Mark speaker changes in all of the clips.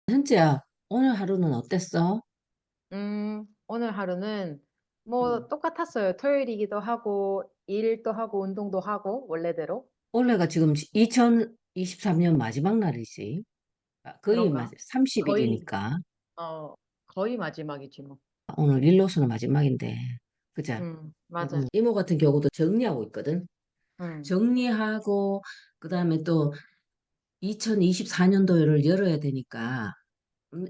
Speaker 1: 현지야, 오늘 하루는 어땠어?
Speaker 2: 오늘 하루는 뭐
Speaker 1: 음.
Speaker 2: 똑같았어요. 토요일이기도 하고, 일도 하고, 운동도 하고, 원래대로.
Speaker 1: 원래가 지금 2023년 마지막 날이지. 거의
Speaker 2: 그런가? 거의,
Speaker 1: 30일이니까.
Speaker 2: 어, 거의 마지막이지 뭐.
Speaker 1: 오늘 일로서는 마지막인데. 그자?
Speaker 2: 맞아.
Speaker 1: 이모 같은 경우도 정리하고 있거든.
Speaker 2: 음,
Speaker 1: 정리하고, 그 다음에 또 2024년도를 열어야 되니까,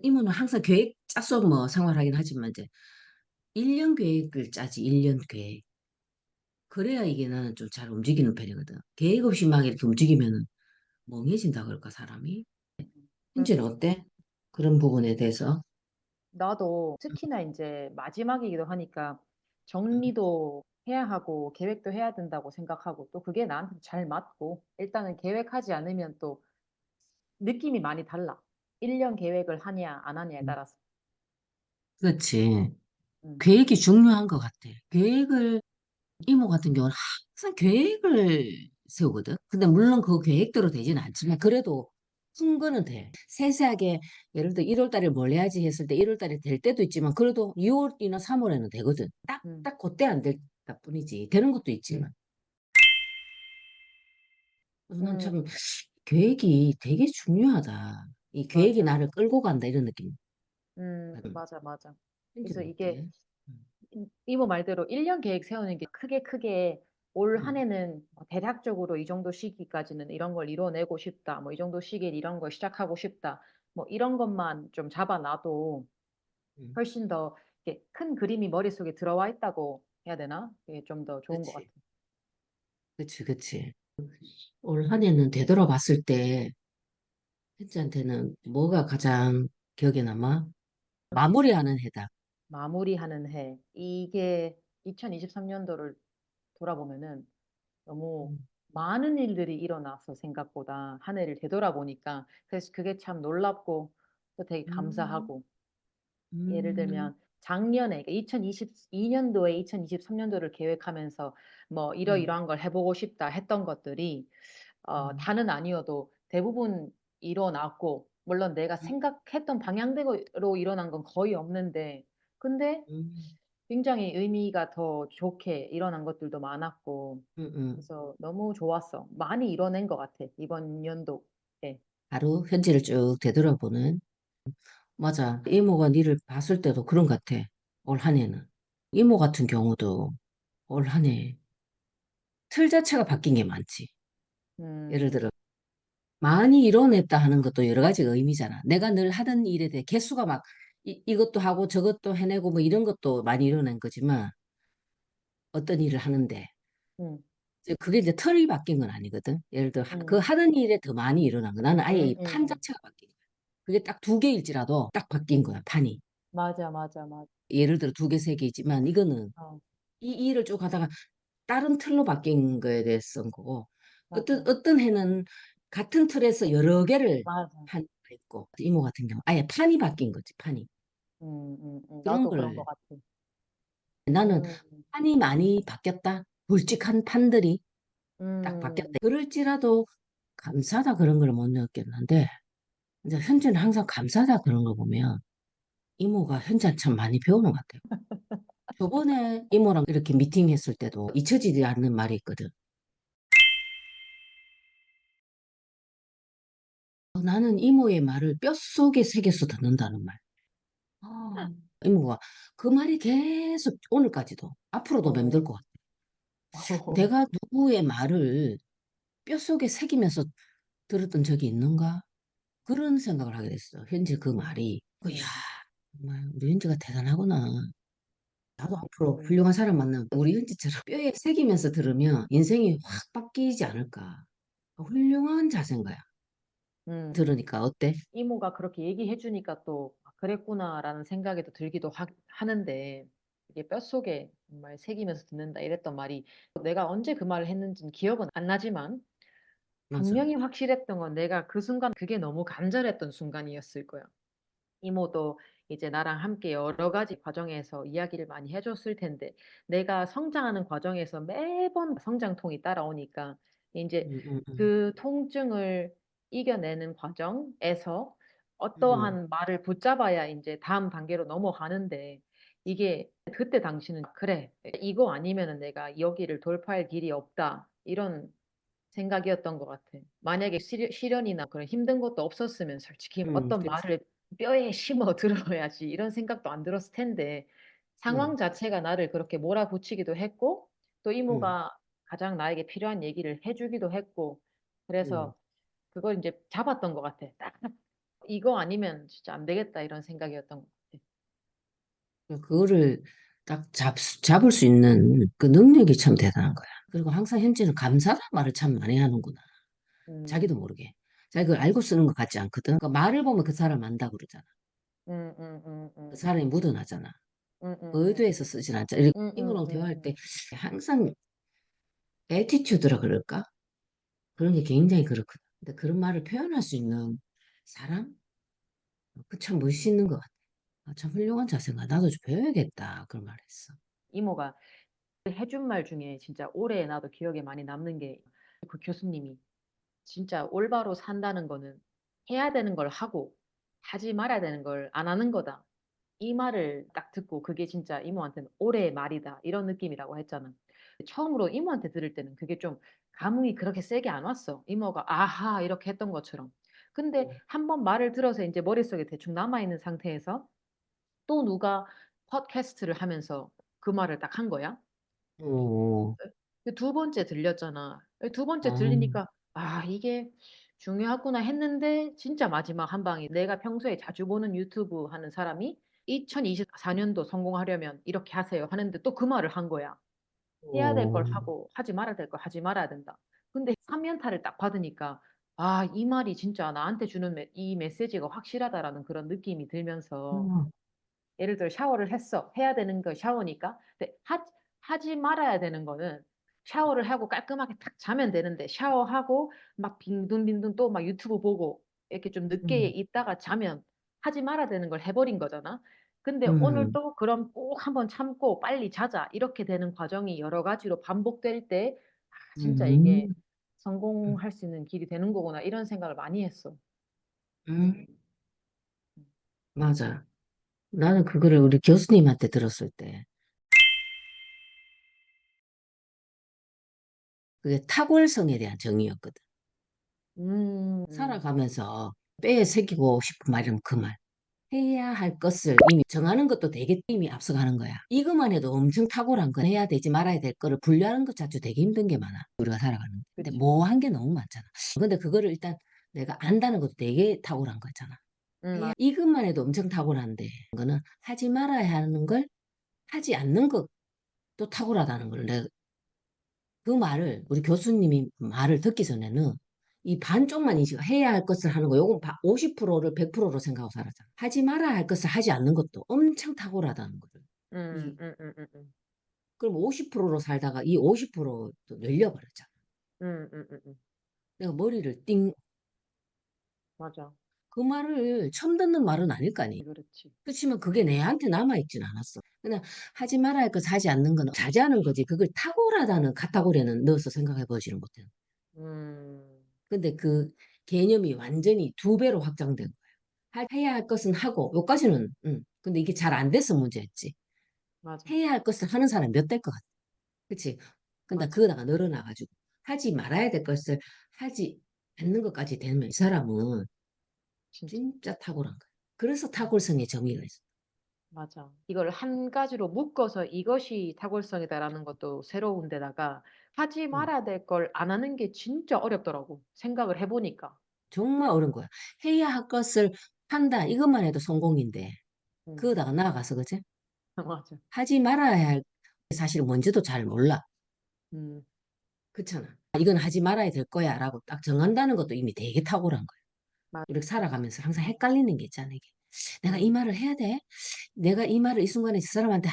Speaker 1: 이모는 항상 계획 짜서 뭐 생활하긴 하지만 이제 1년 계획을 짜지, 1년 계획. 그래야 이게 나는 좀 잘 움직이는 편이거든. 계획 없이 막 이렇게 움직이면은 멍해진다 그럴까, 사람이?
Speaker 2: 음,
Speaker 1: 현지는 어때? 그런 부분에 대해서?
Speaker 2: 나도 특히나 이제 마지막이기도 하니까 정리도 해야 하고, 계획도 해야 된다고 생각하고, 또 그게 나한테 잘 맞고, 일단은 계획하지 않으면 또 느낌이 많이 달라. 1년 계획을 하냐, 안 하냐에
Speaker 1: 음,
Speaker 2: 따라서.
Speaker 1: 그렇지.
Speaker 2: 음,
Speaker 1: 계획이 중요한 것 같아. 계획을, 이모 같은 경우는 항상 계획을 세우거든. 근데 물론 그 계획대로 되지는 않지만 그래도 큰 거는 돼. 세세하게 예를 들어 1월 달에 뭘 해야지 했을 때 1월 달에 될 때도 있지만 그래도 2월이나 3월에는 되거든.
Speaker 2: 음,
Speaker 1: 딱 그때 안 될 뿐이지. 되는 것도 있지만. 그래서 난 참
Speaker 2: 음,
Speaker 1: 계획이 되게 중요하다. 이 계획이
Speaker 2: 맞아.
Speaker 1: 나를 끌고 간다 이런 느낌.
Speaker 2: 맞아, 맞아. 그래서
Speaker 1: 현지는
Speaker 2: 이게
Speaker 1: 어때? 음,
Speaker 2: 이모 말대로 1년 계획 세우는 게 크게 올 한
Speaker 1: 음,
Speaker 2: 해는 뭐 대략적으로 이 정도 시기까지는 이런 걸 이뤄내고 싶다. 뭐 이 정도 시기에 이런 걸 시작하고 싶다. 뭐 이런 것만 좀 잡아놔도
Speaker 1: 음.
Speaker 2: 훨씬 더 이렇게 큰 그림이 머릿속에 들어와 있다고 해야 되나? 그게 좀 더 좋은 것 같아.
Speaker 1: 그치, 그치. 올 한 해는 되돌아봤을 때, 현지한테는 뭐가 가장 기억에 남아? 마무리하는 해다.
Speaker 2: 마무리하는 해. 이게 2023년도를 돌아보면은 너무
Speaker 1: 음,
Speaker 2: 많은 일들이 일어나서 생각보다 한 해를 되돌아보니까 그래서 그게 참 놀랍고 또 되게
Speaker 1: 음,
Speaker 2: 감사하고 예를
Speaker 1: 음,
Speaker 2: 들면 작년에 2022년도에 2023년도를 계획하면서 뭐
Speaker 1: 음,
Speaker 2: 이러이러한 걸 해보고 싶다 했던 것들이
Speaker 1: 음,
Speaker 2: 다는 아니어도 대부분 일어났고 물론 내가
Speaker 1: 음,
Speaker 2: 생각했던 방향대로 일어난 건 거의 없는데 근데
Speaker 1: 음,
Speaker 2: 굉장히 의미가 더 좋게 일어난 것들도 많았고,
Speaker 1: 음.
Speaker 2: 그래서 너무 좋았어. 많이 이뤄낸 것 같아, 이번 연도에.
Speaker 1: 하루 현지를 쭉 되돌아보는. 맞아. 이모가 니를 봤을 때도 그런 것 같아. 올 한 해는. 이모 같은 경우도 올 한 해 틀 자체가 바뀐 게 많지. 예를
Speaker 2: 음,
Speaker 1: 들어 많이 이뤄냈다 하는 것도 여러 가지 의미잖아. 내가 늘 하던 일에 대해 개수가 막 이것도 하고 저것도 해내고 뭐 이런 것도 많이 이뤄낸 거지만 어떤 일을 하는데
Speaker 2: 음,
Speaker 1: 이제 그게 이제 틀이 바뀐 건 아니거든. 예를 들어 그
Speaker 2: 음,
Speaker 1: 하는 일에 더 많이 일어난 거. 나는 아예
Speaker 2: 음,
Speaker 1: 이 판 자체가 바뀐 거야. 그게 딱 두 개일지라도 딱 바뀐 거야, 판이.
Speaker 2: 맞아, 맞아, 맞아.
Speaker 1: 예를 들어 두 개, 세 개이지만 이거는
Speaker 2: 어,
Speaker 1: 이 일을 쭉 하다가 다른 틀로 바뀐 거에 대해서인 거고
Speaker 2: 맞아,
Speaker 1: 어떤 해는 같은 틀에서 여러 개를
Speaker 2: 맞아.
Speaker 1: 한 거 있고 이모 같은 경우 아예 판이 바뀐 거지 판이 그런
Speaker 2: 나도 그런 것
Speaker 1: 걸
Speaker 2: 같아.
Speaker 1: 나는
Speaker 2: 음,
Speaker 1: 판이 많이 바뀌었다 굵직한 판들이 딱 바뀌었다
Speaker 2: 음,
Speaker 1: 그럴지라도 감사하다 그런 걸 못 느꼈는데 이제 현재는 항상 감사하다 그런 거 보면 이모가 현재 참 많이 배우는 것 같아요. 저번에 이모랑 이렇게 미팅했을 때도 잊혀지지 않는 말이 있거든. 나는 이모의 말을 뼛속에 새겨서 듣는다는 말. 아, 이모가 그 말이 계속 오늘까지도 앞으로도 맴돌
Speaker 2: 어,
Speaker 1: 것 같아. 내가 누구의 말을 뼛속에 새기면서 들었던 적이 있는가? 그런 생각을 하게 됐어. 현재 그
Speaker 2: 음,
Speaker 1: 말이. 야,
Speaker 2: 음,
Speaker 1: 정말 우리 현지가 대단하구나. 나도 앞으로
Speaker 2: 음,
Speaker 1: 훌륭한 사람 만나면 우리 현지처럼 뼈에 새기면서 들으면 인생이 확 바뀌지 않을까. 훌륭한 자세인 거야.
Speaker 2: 음.
Speaker 1: 들으니까 어때?
Speaker 2: 이모가 그렇게 얘기해 주니까 또 아, 그랬구나라는 생각이 또 들기도 하는데 이게 뼛속에 정말 새기면서 듣는다 이랬던 말이 내가 언제 그 말을 했는지는 기억은 안 나지만
Speaker 1: 맞아.
Speaker 2: 분명히 확실했던 건 내가 그 순간 그게 너무 간절했던 순간이었을 거야. 이모도 이제 나랑 함께 여러 가지 과정에서 이야기를 많이 해줬을 텐데 내가 성장하는 과정에서 매번 성장통이 따라오니까 이제
Speaker 1: 음, 음, 음,
Speaker 2: 그 통증을 이겨내는 과정에서
Speaker 1: 음,
Speaker 2: 어떠한 말을 붙잡아야 이제 다음 단계로 넘어가는데 이게 그때 당시는 그래, 이거 아니면은 내가 여기를 돌파할 길이 없다. 이런 생각이었던 것 같아. 만약에 시련이나 그런 힘든 것도 없었으면 솔직히 어떤
Speaker 1: 그치.
Speaker 2: 말을 뼈에 심어 들어야지 이런 생각도 안 들었을 텐데 상황
Speaker 1: 음,
Speaker 2: 자체가 나를 그렇게 몰아붙이기도 했고 또
Speaker 1: 음,
Speaker 2: 이모가 가장 나에게 필요한 얘기를 해주기도 했고
Speaker 1: 음.
Speaker 2: 그래서 그걸 이제 잡았던 것 같아. 딱 이거 아니면 진짜 안 되겠다 이런 생각이었던 것 같아.
Speaker 1: 그거를 딱 잡을 수 있는 그 능력이 참 대단한 거야. 그리고 항상 현지는 감사하다는 말을 참 많이 하는구나. 자기도
Speaker 2: 음,
Speaker 1: 모르게. 자기 그걸 알고 쓰는 것 같지 않거든. 그러니까 말을 보면 그 사람 안다 그러잖아.
Speaker 2: 음, 음, 음,
Speaker 1: 그
Speaker 2: 음,
Speaker 1: 사람이 묻어나잖아.
Speaker 2: 음, 음, 음,
Speaker 1: 의도해서 쓰진 않잖아. 이렇게
Speaker 2: 음, 음,
Speaker 1: 친구랑
Speaker 2: 음,
Speaker 1: 대화할 때
Speaker 2: 음.
Speaker 1: 항상 에티튜드라 그럴까? 그런 게 굉장히 그렇거든. 근데 그런 말을 표현할 수 있는 사람? 그 참 멋있는 것 같아. 아, 참 훌륭한 자세인가. 나도 좀 배워야겠다. 그런 말 했어.
Speaker 2: 이모가 해준 말 중에 진짜 오래 나도 기억에 많이 남는 게 그 교수님이 진짜 올바로 산다는 거는 해야 되는 걸 하고 하지 말아야 되는 걸 안 하는 거다. 이 말을 딱 듣고 그게 진짜 이모한테는 올해의 말이다. 이런 느낌이라고 했잖아. 처음으로 이모한테 들을 때는 그게 좀 감흥이 그렇게 세게 안 왔어. 이모가 아하 이렇게 했던 것처럼. 근데 한 번 말을 들어서 이제 머릿속에 대충 남아있는 상태에서 또 누가 팟캐스트를 하면서 그 말을 딱 한 거야.
Speaker 1: 어,
Speaker 2: 두 번째 들렸잖아. 두 번째
Speaker 1: 아,
Speaker 2: 들리니까 아 이게 중요하구나 했는데 진짜 마지막 한 방이 내가 평소에 자주 보는 유튜브 하는 사람이 2024년도 성공하려면 이렇게 하세요 하는데 또 그 말을 한 거야. 해야 될 걸
Speaker 1: 어,
Speaker 2: 하고 하지 말아야 될 걸 하지 말아야 된다. 근데 3연타를 딱 받으니까 아, 이 말이 진짜 나한테 주는 이 메시지가 확실하다라는 그런 느낌이 들면서
Speaker 1: 어,
Speaker 2: 예를 들어 샤워를 했어. 해야 되는 거 샤워니까. 근데 하지 말아야 되는 거는 샤워를 하고 깔끔하게 탁 자면 되는데 샤워하고 막 빈둥빈둥 또 막 유튜브 보고 이렇게 좀 늦게
Speaker 1: 음,
Speaker 2: 있다가 자면 하지 말아야 되는 걸 해버린 거잖아. 근데 오늘
Speaker 1: 음,
Speaker 2: 또 그럼 꼭 한번 참고 빨리 자자. 이렇게 되는 과정이 여러 가지로 반복될 때 아, 진짜 이게
Speaker 1: 음,
Speaker 2: 성공할 수 있는 길이 되는 거구나. 이런 생각을 많이 했어.
Speaker 1: 음, 맞아. 나는 그거를 우리 교수님한테 들었을 때, 그게 탁월성에 대한 정의였거든.
Speaker 2: 음, 음,
Speaker 1: 살아가면서 뼈에 새기고 싶은 말이면 그 말. 해야 할 것을 이미 정하는 것도 되게 이미 앞서가는 거야. 이것만 해도 엄청 탁월한 거 해야 되지 말아야 될 거를 분류하는 것 자체 되게 힘든 게 많아. 우리가 살아가는. 근데
Speaker 2: 그치.
Speaker 1: 뭐 한 게 너무 많잖아. 근데 그거를 일단 내가 안다는 것도 되게 탁월한 거잖아.
Speaker 2: 맞
Speaker 1: 이것만 해도 엄청 탁월한데, 그거는 하지 말아야 하는 걸 하지 않는 것도 탁월하다는 걸 내가 그 말을 우리 교수님이 말을 듣기 전에는 이 반쪽만 인식 해야 할 것을 하는 거 요건 50%를 100%로 생각하고 살았잖아. 하지 말아야 할 것을 하지 않는 것도 엄청 탁월하다는 거를. 이
Speaker 2: 음.
Speaker 1: 그럼 50%로 살다가 이 50%도 늘려버렸잖아.
Speaker 2: 음.
Speaker 1: 내가 머리를 띵
Speaker 2: 맞아.
Speaker 1: 그 말을 처음 듣는 말은 아닐 거 아니.
Speaker 2: 그렇지.
Speaker 1: 그렇지만 그게 내한테 남아있진 않았어. 그냥 하지 말아야 할 것을 하지 않는 건 자제하는 거지. 그걸 탁월하다는 카테고리에는 넣어서 생각해 보지는 못해.
Speaker 2: 음,
Speaker 1: 근데 그 개념이 완전히 두 배로 확장된 거야. 해야 할 것은 하고, 여기까지는, 근데 이게 잘 안 돼서 문제였지.
Speaker 2: 맞아.
Speaker 1: 해야 할 것을 하는 사람이 몇 될 것 같아. 그치? 근데
Speaker 2: 맞아.
Speaker 1: 그거다가 늘어나가지고, 하지 말아야 될 것을 하지 않는 것까지 되면 이 사람은
Speaker 2: 진짜.
Speaker 1: 진짜 탁월한 거야. 그래서
Speaker 2: 음,
Speaker 1: 탁월성의 정의가 있어.
Speaker 2: 맞아. 이걸 한 가지로 묶어서 이것이 탁월성이다라는 것도 새로운 데다가 하지
Speaker 1: 음,
Speaker 2: 말아야 될 걸 안 하는 게 진짜 어렵더라고. 생각을 해보니까.
Speaker 1: 정말 어려운 거야. 해야 할 것을 한다. 이것만 해도 성공인데,
Speaker 2: 음,
Speaker 1: 그거다가 나아가서, 그치?
Speaker 2: 맞아.
Speaker 1: 하지 말아야 할 사실 뭔지도 잘 몰라.
Speaker 2: 음,
Speaker 1: 그렇잖아. 이건 하지 말아야 될 거야 라고 딱 정한다는 것도 이미 되게 탁월한 거야.
Speaker 2: 맞아.
Speaker 1: 우리가 살아가면서 항상 헷갈리는 게 있잖아, 이게. 내가 이
Speaker 2: 음,
Speaker 1: 말을 해야 돼? 내가 이 말을 이 순간에 저 사람한테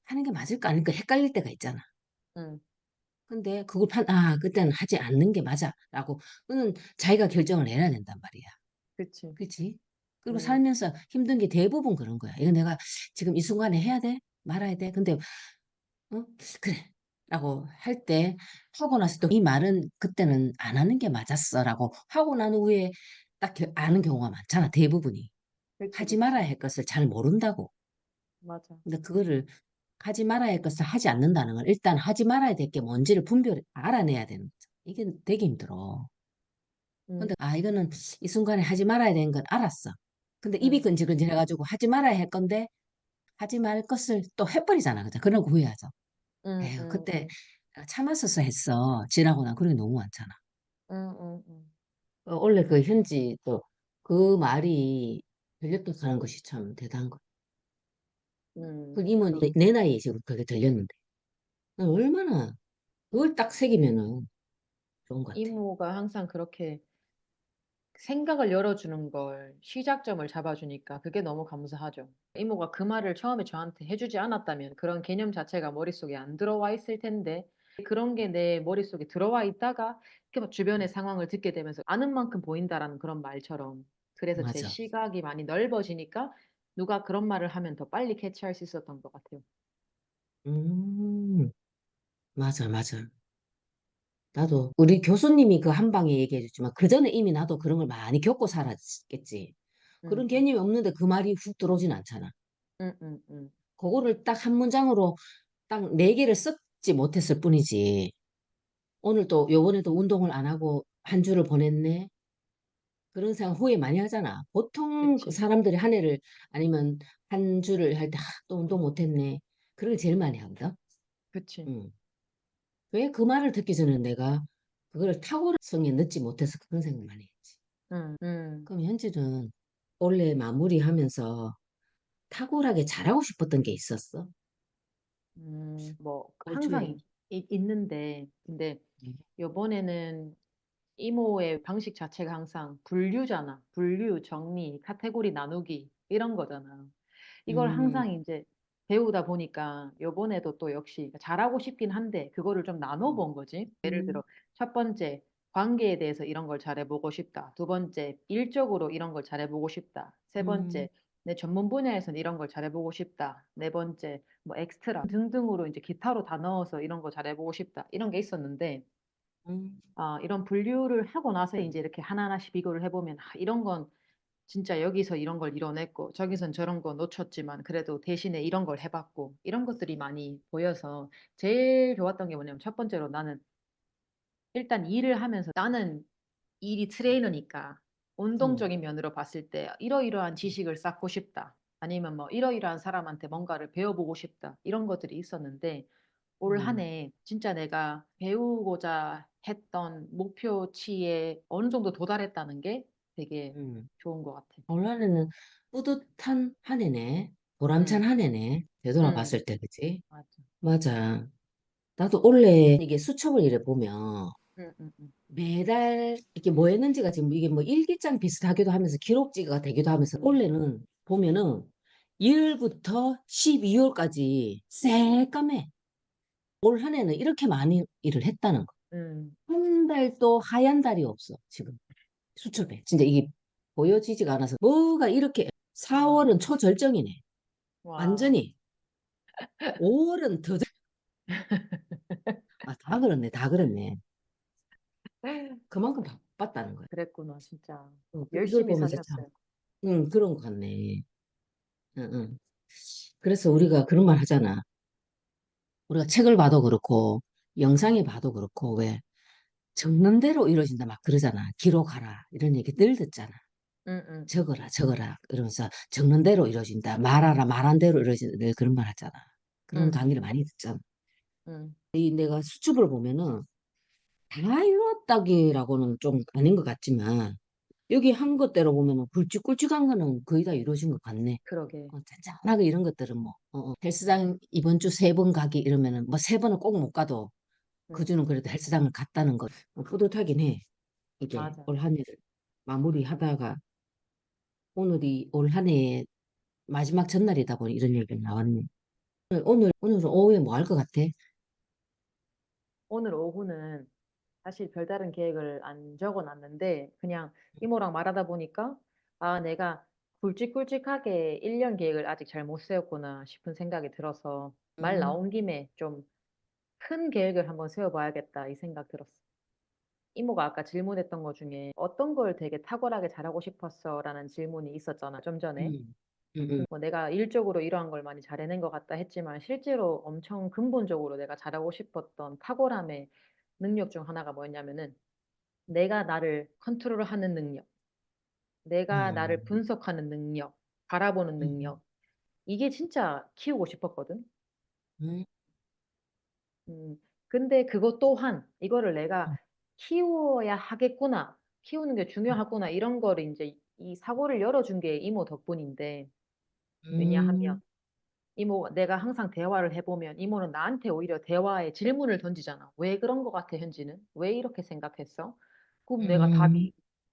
Speaker 1: 하는 게 맞을까 아닐까 헷갈릴 때가 있잖아.
Speaker 2: 음,
Speaker 1: 근데 그걸 그때는 하지 않는 게 맞아. 라고, 그는 자기가 결정을 내려야 된단 말이야.
Speaker 2: 그치.
Speaker 1: 그치? 그리고
Speaker 2: 음,
Speaker 1: 살면서 힘든 게 대부분 그런 거야. 이거 내가 지금 이 순간에 해야 돼? 말아야 돼? 근데 어? 그래. 라고 할 때, 하고 나서 또 이 말은 그때는 안 하는 게 맞았어. 라고 하고 난 후에 딱 아는 경우가 많잖아, 대부분이.
Speaker 2: 그치,
Speaker 1: 하지 말아야
Speaker 2: 그치.
Speaker 1: 할 것을 잘 모른다고.
Speaker 2: 맞아.
Speaker 1: 근데 그거를 하지 말아야 할 것을 하지 않는다는 건 일단 하지 말아야 될 게 뭔지를 알아내야 되는 거죠. 이게 되게 힘들어.
Speaker 2: 응,
Speaker 1: 근데 이거는 이 순간에 하지 말아야 되는 건 알았어. 근데 입이
Speaker 2: 응,
Speaker 1: 근질근질해가지고 하지 말아야 할 건데 하지 말 것을 또 해버리잖아. 그죠? 그런 거 후회하죠.
Speaker 2: 응,
Speaker 1: 에휴,
Speaker 2: 응,
Speaker 1: 그때
Speaker 2: 응,
Speaker 1: 참았어서 했어. 지나고 난 그런 게 너무 많잖아.
Speaker 2: 응, 응, 응.
Speaker 1: 원래 그 현지 또 그 말이 들렸다 하는 것이 참 대단한 거. 그 님은
Speaker 2: 그러게.
Speaker 1: 내 나이에 지금 그게 들렸는데 얼마나 그걸 딱 새기면은 좋은 것 같아.
Speaker 2: 이모가 항상 그렇게 생각을 열어주는 걸 시작점을 잡아주니까 그게 너무 감사하죠. 이모가 그 말을 처음에 저한테 해주지 않았다면 그런 개념 자체가 머릿속에 안 들어와 있을 텐데 그런 게 내 머릿속에 들어와 있다가 이렇게 막 주변의 상황을 듣게 되면서 아는 만큼 보인다라는 그런 말처럼 그래서 제
Speaker 1: 맞아.
Speaker 2: 시각이 많이 넓어지니까 누가 그런 말을 하면 더 빨리 캐치할 수 있었던 것 같아요.
Speaker 1: 음, 맞아, 맞아. 나도 우리 교수님이 그 한 방에 얘기해 줬지만 그 전에 이미 나도 그런 걸 많이 겪고 살았겠지.
Speaker 2: 응,
Speaker 1: 그런 개념이 없는데 그 말이 훅 들어오진 않잖아.
Speaker 2: 응, 응, 응.
Speaker 1: 그거를 딱 한 문장으로 딱 네 개를 썼지 못했을 뿐이지. 오늘 또 요번에도 운동을 안 하고 한 주를 보냈네. 그런 생각 후회 많이 하잖아. 보통 그
Speaker 2: 그치,
Speaker 1: 사람들이 한 해를 아니면 한 주를 할 때 또 운동 못했네. 그런 게 제일 많이 하거든.
Speaker 2: 그치.
Speaker 1: 응. 왜 그 말을 듣기 전에 내가 그걸 탁월성에 넣지 못해서 그런 생각 많이 했지.
Speaker 2: 응, 응.
Speaker 1: 그럼 현실은 올해 마무리하면서 탁월하게 잘하고 싶었던 게 있었어?
Speaker 2: 뭐
Speaker 1: 올 초에.
Speaker 2: 항상 있는데 근데
Speaker 1: 음,
Speaker 2: 요번에는 이모의 방식 자체가 항상 분류잖아. 분류, 정리, 카테고리 나누기 이런 거잖아. 이걸
Speaker 1: 음,
Speaker 2: 항상 이제 배우다 보니까 요번에도 또 역시 잘하고 싶긴 한데 그거를 좀 나눠본 거지. 예를
Speaker 1: 음,
Speaker 2: 들어 첫 번째 관계에 대해서 이런 걸 잘해보고 싶다. 두 번째 일적으로 이런 걸 잘해보고 싶다. 세
Speaker 1: 음,
Speaker 2: 번째 내 전문 분야에서는 이런 걸 잘해보고 싶다. 네 번째 뭐 엑스트라 등등으로 이제 기타로 다 넣어서 이런 거 잘해보고 싶다. 이런 게 있었는데 이런 분류를 하고 나서 이제 이렇게 하나하나씩 비교를 해보면 이런 건 진짜 여기서 이런 걸 이뤄냈고 저기선 저런 거 놓쳤지만 그래도 대신에 이런 걸 해봤고 이런 것들이 많이 보여서 제일 좋았던 게 뭐냐면 첫 번째로 나는 일단 일을 하면서 나는 일이 트레이너니까
Speaker 1: 음,
Speaker 2: 운동적인 면으로 봤을 때 이러이러한 지식을 쌓고 싶다. 아니면 뭐 이러이러한 사람한테 뭔가를 배워보고 싶다. 이런 것들이 있었는데 올 한
Speaker 1: 음,
Speaker 2: 해 진짜 내가 배우고자 했던 목표치에 어느 정도 도달했다는 게 되게
Speaker 1: 음.
Speaker 2: 좋은 것 같아.
Speaker 1: 올 한해는 뿌듯한 한 해네. 보람찬
Speaker 2: 응,
Speaker 1: 한 해네.
Speaker 2: 응,
Speaker 1: 되돌아봤을 때, 그치?
Speaker 2: 맞아.
Speaker 1: 맞아. 나도 원래 이게 수첩을 이래 보면
Speaker 2: 응, 응, 응,
Speaker 1: 매달 이게 뭐 했는지가 지금 이게 뭐 일기장 비슷하기도 하면서 기록지가 되기도 하면서
Speaker 2: 응,
Speaker 1: 원래는 보면은 1월부터 12월까지 새까매. 올 한 해는 이렇게 많이 일을 했다는 거.
Speaker 2: 응.
Speaker 1: 한 달도 하얀 달이 없어, 지금. 수첩에. 진짜 이게 보여지지가 않아서 뭐가 이렇게
Speaker 2: 와,
Speaker 1: 4월은 초절정이네.
Speaker 2: 와.
Speaker 1: 완전히. 5월은 더 다 그렇네. 다 그렇네. 그만큼 바빴다는 거야.
Speaker 2: 그랬구나, 진짜.
Speaker 1: 이걸
Speaker 2: 열심히
Speaker 1: 보면서 참,
Speaker 2: 살렸어요.
Speaker 1: 그런 것 같네. 응, 응. 그래서 우리가 그런 말 하잖아. 우리가 책을 봐도 그렇고, 영상에 봐도 그렇고, 왜, 적는 대로 이루어진다 막 그러잖아. 기록하라. 이런 얘기 늘 듣잖아.
Speaker 2: 응, 응, 응,
Speaker 1: 적어라, 적어라. 이러면서 적는 대로 이루어진다. 말하라, 말한 대로 이루어진다. 늘 그런 말 하잖아. 그런
Speaker 2: 응,
Speaker 1: 강의를 많이 듣잖아.
Speaker 2: 응.
Speaker 1: 이 내가 수첩을 보면은 다 이루었다기라고는 좀 아닌 것 같지만, 여기 한 것대로 보면은 굵직굵직한 거는 거의 다 이루어진 것 같네.
Speaker 2: 그러게.
Speaker 1: 잔잔하게 이런 것들은 뭐 헬스장 이번 주 3번 가기 이러면은 뭐 3번은 꼭 못 가도 그
Speaker 2: 응,
Speaker 1: 주는 그래도 헬스장을 갔다는 거 뿌듯하긴 해. 이게
Speaker 2: 맞아.
Speaker 1: 올 한 해를 마무리하다가 오늘이 올 한 해의 마지막 전날이다 보니 이런 얘기가 나왔네. 오늘 오후에 뭐 할 것 같아?
Speaker 2: 오늘 오후는 사실 별다른 계획을 안 적어놨는데 그냥 이모랑 말하다 보니까 내가 굵직굵직하게 1년 계획을 아직 잘 못 세웠구나 싶은 생각이 들어서 말
Speaker 1: 음,
Speaker 2: 나온 김에 좀 큰 계획을 한번 세워봐야겠다 이 생각 들었어. 이모가 아까 질문했던 것 중에 어떤 걸 되게 탁월하게 잘하고 싶었어라는 질문이 있었잖아, 좀 전에.
Speaker 1: 음, 음,
Speaker 2: 뭐 내가 일적으로 이러한 걸 많이 잘해낸 것 같다 했지만 실제로 엄청 근본적으로 내가 잘하고 싶었던 탁월함의 능력 중 하나가 뭐였냐면은 내가 나를 컨트롤하는 능력, 내가 나를
Speaker 1: 음,
Speaker 2: 분석하는 능력, 바라보는
Speaker 1: 음,
Speaker 2: 능력. 이게 진짜 키우고 싶었거든.
Speaker 1: 음,
Speaker 2: 음, 근데 그것 또한 이거를 내가
Speaker 1: 음,
Speaker 2: 키워야 하겠구나, 키우는 게 중요하구나 이런 거를 이제 이 사고를 열어준 게 이모 덕분인데 왜냐하면
Speaker 1: 음,
Speaker 2: 이모 내가 항상 대화를 해보면 이모는 나한테 오히려 대화에 질문을 던지잖아. 왜 그런 거 같아, 현지는? 왜 이렇게 생각했어? 그럼 내가
Speaker 1: 음,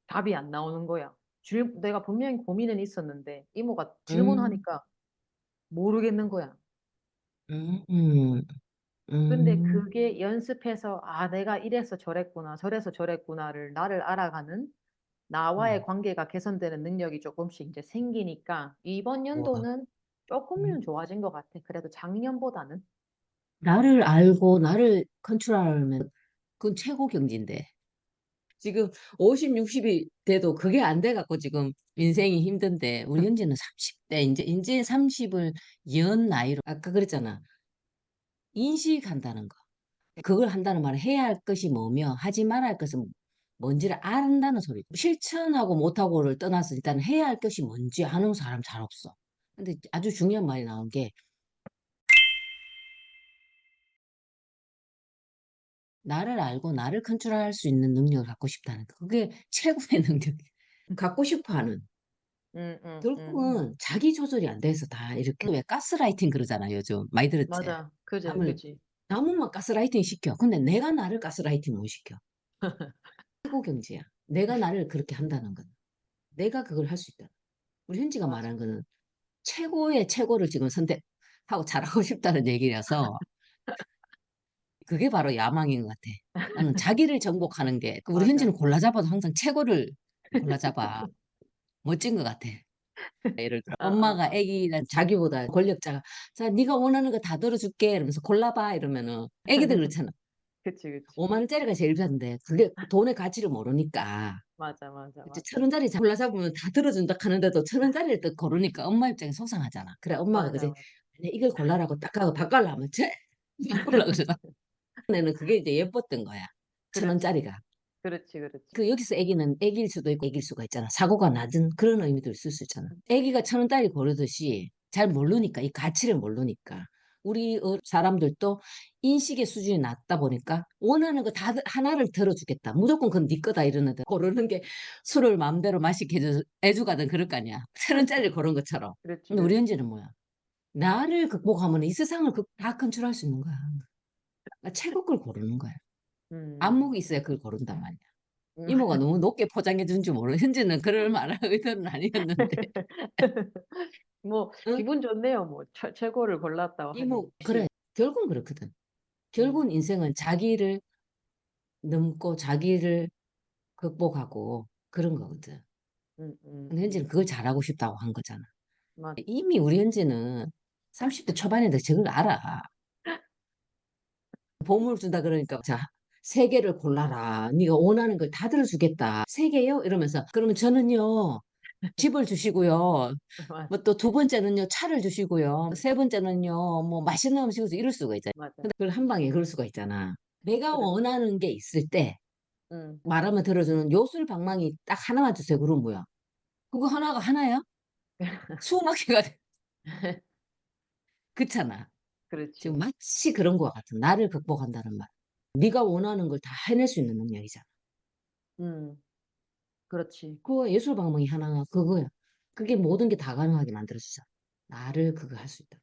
Speaker 2: 답이 안 나오는 거야. 내가 분명히 고민은 있었는데 이모가
Speaker 1: 음,
Speaker 2: 질문하니까 모르겠는 거야.
Speaker 1: 음, 음,
Speaker 2: 근데
Speaker 1: 음,
Speaker 2: 그게 연습해서 아, 내가 이래서 저랬구나, 저래서 저랬구나를 나를 알아가는 나와의
Speaker 1: 음.
Speaker 2: 관계가 개선되는 능력이 조금씩 이제 생기니까 이번
Speaker 1: 와,
Speaker 2: 연도는
Speaker 1: 음.
Speaker 2: 조금은 좋아진 것 같아. 그래도 작년보다는.
Speaker 1: 나를 알고 나를 컨트롤하면 그건 최고 경지인데. 지금 50, 60이 돼도 그게 안 돼 갖고 지금 인생이 힘든데 우리 현지는 30대 이제 30을 연 나이로 아까 그랬잖아. 인식한다는 거. 그걸 한다는 말은 해야 할 것이 뭐며 하지 말아야 할 것은 뭔지를 안다는 소리. 실천하고 못하고를 떠나서 일단 해야 할 것이 뭔지 아는 사람 잘 없어. 근데 아주 중요한 말이 나온 게 나를 알고 나를 컨트롤할 수 있는 능력을 갖고 싶다는 거. 그게 최고의 능력. 갖고 싶어 하는.
Speaker 2: 응, 응, 응.
Speaker 1: 결국은 자기 조절이 안 돼서 다 이렇게 왜 가스라이팅 그러잖아 요즘 많이 들었지.
Speaker 2: 맞아. 그지,
Speaker 1: 남을
Speaker 2: 그지.
Speaker 1: 남은만 가스라이팅 시켜. 근데 내가 나를 가스라이팅 못 시켜. 최고 경지야. 내가 나를 그렇게 한다는 건 내가 그걸 할 수 있다. 우리 현지가
Speaker 2: 맞아.
Speaker 1: 말하는 거는 최고의 최고를 지금 선택하고 잘하고 싶다는 얘기라서 그게 바로 야망인 것 같아. 나는 자기를 정복하는 게 우리 현지는
Speaker 2: 맞아.
Speaker 1: 골라잡아도 항상 최고를 골라잡아. 멋진 것 같아. 예를 들어
Speaker 2: 어, 어,
Speaker 1: 엄마가
Speaker 2: 어.
Speaker 1: 애기랑 자기보다 권력자가 자 네가 원하는 거 다 들어줄게 이러면서 골라봐 이러면은 애기들 그렇잖아.
Speaker 2: 그치, 그치.
Speaker 1: 5만 원짜리가 제일 비싼데 그게 돈의 가치를 모르니까
Speaker 2: 맞아, 맞아,
Speaker 1: 이제
Speaker 2: 맞아.
Speaker 1: 1,000원짜리 골라잡으면 다 들어준다 하는데도 1,000원짜리를 또 고르니까 엄마 입장에 속상하잖아. 그래 엄마가
Speaker 2: 맞아,
Speaker 1: 그제
Speaker 2: 맞아.
Speaker 1: 이걸 골라라고 딱 하고 바꿔라 하면 쟤 바꾸려고 그러나 내는 그게 이제 예뻤던 거야. 천
Speaker 2: 그렇지.
Speaker 1: 원짜리가.
Speaker 2: 그렇지, 그렇지.
Speaker 1: 그 여기서 애기는 애기일 수도 있고 애기일 수가 있잖아. 사고가 낮은 그런 의미도 있을 수 있잖아. 애기가 1,000원짜리 고르듯이 잘 모르니까 이 가치를 모르니까 우리 사람들도 인식의 수준이 낮다 보니까 원하는 거 다 하나를 들어주겠다. 무조건 그건 네 거다 이러는데 고르는 게 술을 마음대로 마시게 해주가든 그럴 거 아니야. 1,000원짜리를 고른 것처럼.
Speaker 2: 그렇지,
Speaker 1: 근데 우리
Speaker 2: 그렇지.
Speaker 1: 현지는 뭐야? 나를 극복하면 이 세상을 다 컨트롤할 수 있는 거야. 그러니까 최고 걸 고르는 거야.
Speaker 2: 음.
Speaker 1: 안목이 있어야 그걸 고른단 말이야.
Speaker 2: 음.
Speaker 1: 이모가 너무 높게 포장해 준 줄 모르. 현지는 그럴 만한 의도는 아니었는데.
Speaker 2: 뭐,
Speaker 1: 응?
Speaker 2: 기분 좋네요. 뭐, 최고를 골랐다고 하니.
Speaker 1: 이모 그래.
Speaker 2: 역시.
Speaker 1: 결국은 그렇거든.
Speaker 2: 음,
Speaker 1: 결국은 인생은 자기를 넘고 자기를 극복하고 그런 거거든.
Speaker 2: 음, 음,
Speaker 1: 근데 현지는
Speaker 2: 음.
Speaker 1: 그걸 잘하고 싶다고 한 거잖아.
Speaker 2: 맞아.
Speaker 1: 이미 우리 현지는 30대 초반인데 저걸 알아. 보물 준다 그러니까 자, 세 개를 골라라. 네가 원하는 걸 다 들어주겠다. 세 개요? 이러면서 그러면 저는요. 집을 주시고요.
Speaker 2: 맞아.
Speaker 1: 뭐 또 두 번째는요, 차를 주시고요. 세 번째는요, 뭐 맛있는 음식을 이럴 수가 있잖아요.
Speaker 2: 맞아.
Speaker 1: 근데 그걸 한 방에 그럴 수가 있잖아. 내가
Speaker 2: 그렇지.
Speaker 1: 원하는 게 있을 때
Speaker 2: 음.
Speaker 1: 말하면 들어주는 요술 방망이 딱 하나만 주세요. 그럼 뭐야? 그거 하나가 하나야? 수많개가 그렇잖아. 지금
Speaker 2: 그렇지.
Speaker 1: 마치 그런 거 같은 나를 극복한다는 말. 네가 원하는 걸 다 해낼 수 있는 능력이잖아.
Speaker 2: 음. 그렇지.
Speaker 1: 그 예술 방망이 하나가 그거야. 그게 모든 게 다 가능하게 만들어주잖아. 나를 그거 할 수 있다.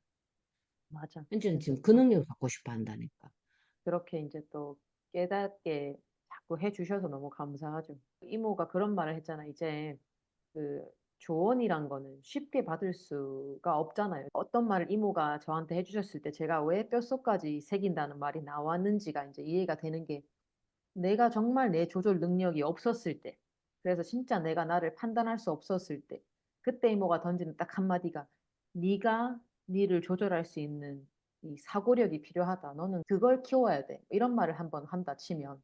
Speaker 2: 맞아.
Speaker 1: 현재는
Speaker 2: 진짜
Speaker 1: 지금 그 능력을 갖고 싶어 한다니까.
Speaker 2: 그렇게 이제 또 깨닫게 자꾸 해주셔서 너무 감사하죠. 이모가 그런 말을 했잖아. 이제 그 조언이란 거는 쉽게 받을 수가 없잖아요. 어떤 말을 이모가 저한테 해주셨을 때 제가 왜 뼛속까지 새긴다는 말이 나왔는지가 이제 이해가 되는 게 내가 정말 내 조절 능력이 없었을 때, 그래서 진짜 내가 나를 판단할 수 없었을 때, 그때 이모가 던지는 딱 한마디가 네가 니를 조절할 수 있는 이 사고력이 필요하다. 너는 그걸 키워야 돼. 이런 말을 한번 한다 치면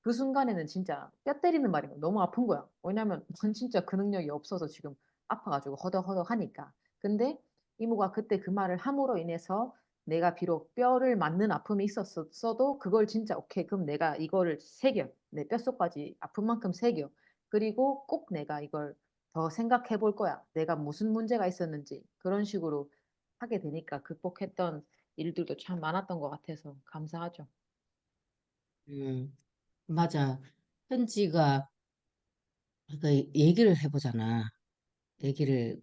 Speaker 2: 그 순간에는 진짜 뼈 때리는 말인 거야. 너무 아픈 거야. 왜냐면 전 진짜 그 능력이 없어서 지금 아파 가지고 허덕허덕하니까. 근데 이모가 그때 그 말을 함으로 인해서 내가 비록 뼈를 맞는 아픔이 있었어도 그걸 진짜 '오케이. 그럼 내가 이거를 새겨. 내 뼛속까지 아픈 만큼 새겨. 그리고 꼭 내가 이걸 더 생각해 볼 거야. 내가 무슨 문제가 있었는지.' 그런 식으로 하게 되니까 극복했던 일들도 참 많았던 것 같아서 감사하죠.
Speaker 1: 음, 맞아. 현지가 그 얘기를 해보잖아. 얘기를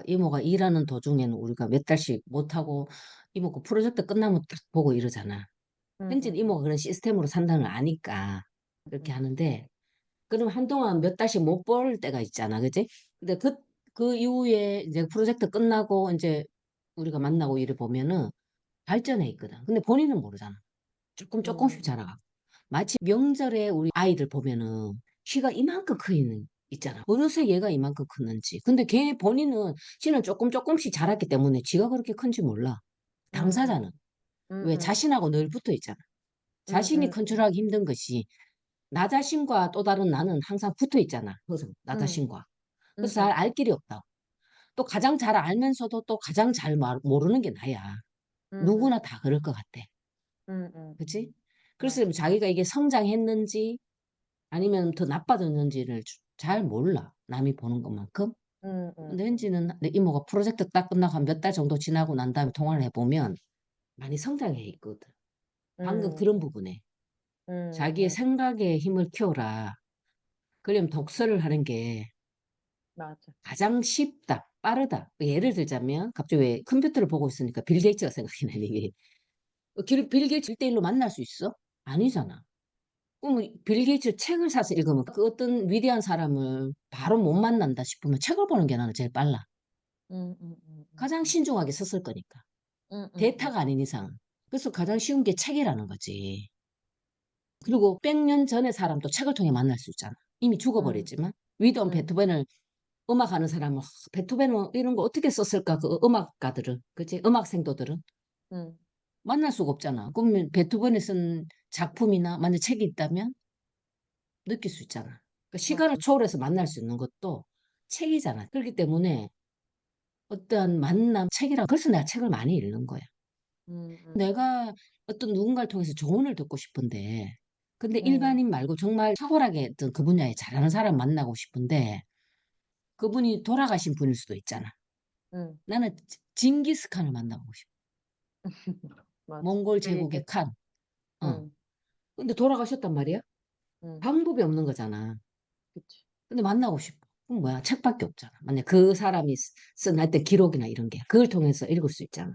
Speaker 1: 이모가 일하는 도중에는 우리가 몇 달씩 못하고 이모 그 프로젝트 끝나면 딱 보고 이러잖아. 현지는
Speaker 2: 음.
Speaker 1: 이모가 그런 시스템으로 산다는 걸 아니까 그렇게
Speaker 2: 음.
Speaker 1: 하는데 그럼 한동안 몇 달씩 못 볼 때가 있잖아. 그지? 근데 그 이후에 이제 프로젝트 끝나고 이제 우리가 만나고 이래 보면은 발전해 있거든. 근데 본인은 모르잖아. 조금 조금씩
Speaker 2: 음.
Speaker 1: 자라가. 마치 명절에 우리 아이들 보면은 키가 이만큼 크는 있잖아. 어느새 얘가 이만큼 컸는지. 근데 걔 본인은 지는 조금 조금씩 자랐기 때문에 지가 그렇게 큰지 몰라.
Speaker 2: 음음.
Speaker 1: 당사자는. 왜
Speaker 2: 음음.
Speaker 1: 자신하고 늘 붙어 있잖아. 자신이
Speaker 2: 음음음.
Speaker 1: 컨트롤하기 힘든 것이 나 자신과 또 다른 나는 항상 붙어 있잖아. 그래서 나
Speaker 2: 음.
Speaker 1: 자신과. 그래서 잘
Speaker 2: 음음.
Speaker 1: 알 길이 없다. 또 가장 잘 알면서도 또 가장 잘 모르는 게 나야.
Speaker 2: 음음.
Speaker 1: 누구나 다 그럴 것 같아.
Speaker 2: 음음.
Speaker 1: 그치? 그래서
Speaker 2: 맞아.
Speaker 1: 자기가 이게 성장했는지 아니면 더 나빠졌는지를 잘 몰라. 남이 보는 것만큼. 근데
Speaker 2: 음음음.
Speaker 1: 왠지는 내 이모가 프로젝트 딱 끝나고 한 몇 달 정도 지나고 난 다음에 통화를 해보면 많이 성장해 있거든. 방금
Speaker 2: 음.
Speaker 1: 그런 부분에. 자기의
Speaker 2: 음.
Speaker 1: 생각의 힘을 키워라. 그러면 독서를 하는 게
Speaker 2: 맞아.
Speaker 1: 가장 쉽다, 빠르다. 예를 들자면 갑자기 왜 컴퓨터를 보고 있으니까 빌 게이츠가 생각이 나니. 빌 게이츠 1대1로 만날 수 있어? 아니잖아. 그럼 빌 게이츠 책을 사서 읽으면 그 어떤 위대한 사람을 바로 못 만난다 싶으면 책을 보는 게 나는 제일 빨라. 가장
Speaker 2: 음음음음음.
Speaker 1: 신중하게 썼을 거니까.
Speaker 2: 음음음.
Speaker 1: 데이터가 아닌 이상. 그래서 가장 쉬운 게 책이라는 거지. 그리고 100년 전의 사람도 책을 통해 만날 수 있잖아. 이미
Speaker 2: 음.
Speaker 1: 죽어버렸지만. 위대한
Speaker 2: 음.
Speaker 1: 베토벤을 음악하는 사람은 베토벤은 이런 거 어떻게 썼을까? 그 음악가들은. 그치? 음악 생도들은.
Speaker 2: 음.
Speaker 1: 만날 수가 없잖아. 그러면 베토벤이 쓴 작품이나 만약 책이 있다면 느낄 수 있잖아. 그러니까 시간을
Speaker 2: 맞아.
Speaker 1: 초월해서 만날 수 있는 것도 책이잖아. 그렇기 때문에 어떠한 만남, 책이랑, 그래서 내가 책을 많이 읽는 거야.
Speaker 2: 음음.
Speaker 1: 내가 어떤 누군가를 통해서 조언을 듣고 싶은데, 근데
Speaker 2: 음.
Speaker 1: 일반인 말고 정말 탁월하게 어떤 그 분야에 잘하는 사람 만나고 싶은데, 그분이 돌아가신 분일 수도 있잖아.
Speaker 2: 음.
Speaker 1: 나는 징기스칸을 만나보고 싶어.
Speaker 2: 맞아.
Speaker 1: 몽골
Speaker 2: 그
Speaker 1: 제국의
Speaker 2: 얘기했어.
Speaker 1: 칸. 어.
Speaker 2: 음.
Speaker 1: 근데 돌아가셨단 말이야?
Speaker 2: 음.
Speaker 1: 방법이 없는 거잖아.
Speaker 2: 그치.
Speaker 1: 근데 만나고 싶어. 그럼 뭐야? 책밖에 없잖아. 만약 그 사람이 쓴 하여튼 기록이나 이런 게 그걸 통해서 읽을 수 있잖아.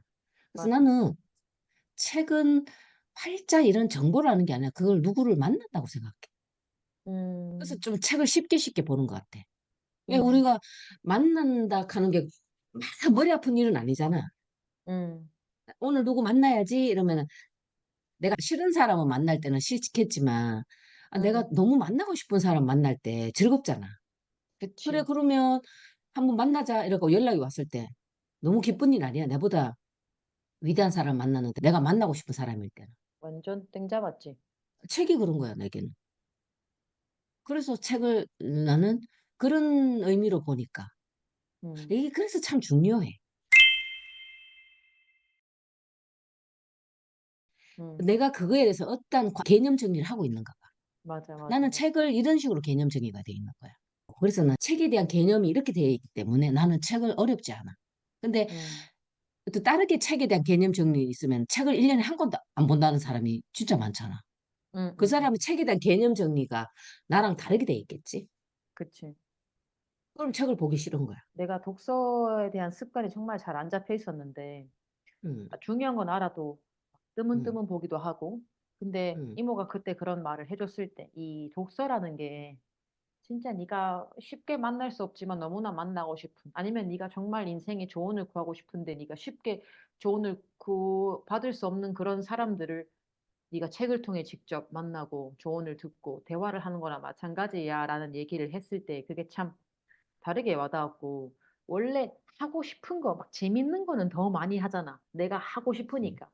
Speaker 1: 그래서
Speaker 2: 맞아.
Speaker 1: 나는 책은 활자 이런 정보를 아는 게 아니라 그걸 누구를 만난다고 생각해. 그래서
Speaker 2: 음.
Speaker 1: 좀 책을 쉽게 쉽게 보는 것 같아. 왜
Speaker 2: 음.
Speaker 1: 우리가 만난다 하는 게 막 머리 아픈 일은 아니잖아.
Speaker 2: 음.
Speaker 1: 오늘 누구 만나야지 이러면은 내가 싫은 사람을 만날 때는 싫겠지만 내가
Speaker 2: 음.
Speaker 1: 너무 만나고 싶은 사람 만날 때 즐겁잖아. 그래
Speaker 2: 그치.
Speaker 1: 그러면 한번 만나자 이러고 연락이 왔을 때 너무 기쁜 일 아니야. 내보다 위대한 사람 만나는데 내가 만나고 싶은 사람일 때는.
Speaker 2: 완전 땡 잡았지.
Speaker 1: 책이 그런 거야, 내게는. 그래서 책을 나는 그런 의미로 보니까.
Speaker 2: 음.
Speaker 1: 이게 그래서 참 중요해.
Speaker 2: 음.
Speaker 1: 내가 그거에 대해서 어떤 개념 정리를 하고 있는가 봐.
Speaker 2: 맞아, 맞아,
Speaker 1: 나는
Speaker 2: 맞아.
Speaker 1: 책을 이런 식으로 개념 정리가 돼 있는 거야. 그래서 난 책에 대한 개념이 이렇게 되어 있기 때문에 나는 책을 어렵지 않아. 근데
Speaker 2: 음.
Speaker 1: 또 다르게 책에 대한 개념 정리 있으면 책을 1년에 한 권도 안 본다는 사람이 진짜 많잖아. 그
Speaker 2: 음음음.
Speaker 1: 사람은 책에 대한 개념 정리가 나랑 다르게 돼 있겠지.
Speaker 2: 그치.
Speaker 1: 그럼 책을 보기 싫은 거야.
Speaker 2: 내가 독서에 대한 습관이 정말 잘 안 잡혀 있었는데
Speaker 1: 음,
Speaker 2: 중요한 건 알아도
Speaker 1: 음,
Speaker 2: 뜨문뜨문 보기도 하고 근데
Speaker 1: 음,
Speaker 2: 이모가 그때 그런 말을 해줬을 때 이 독서라는 게 진짜 네가 쉽게 만날 수 없지만 너무나 만나고 싶은 아니면 네가 정말 인생의 조언을 구하고 싶은데 네가 쉽게 조언을 받을 수 없는 그런 사람들을 네가 책을 통해 직접 만나고 조언을 듣고 대화를 하는 거나 마찬가지야라는 얘기를 했을 때 그게 참 다르게 와닿았고 원래 하고 싶은 거 막 재밌는 거는 더 많이 하잖아. 내가 하고
Speaker 1: 음,
Speaker 2: 싶으니까.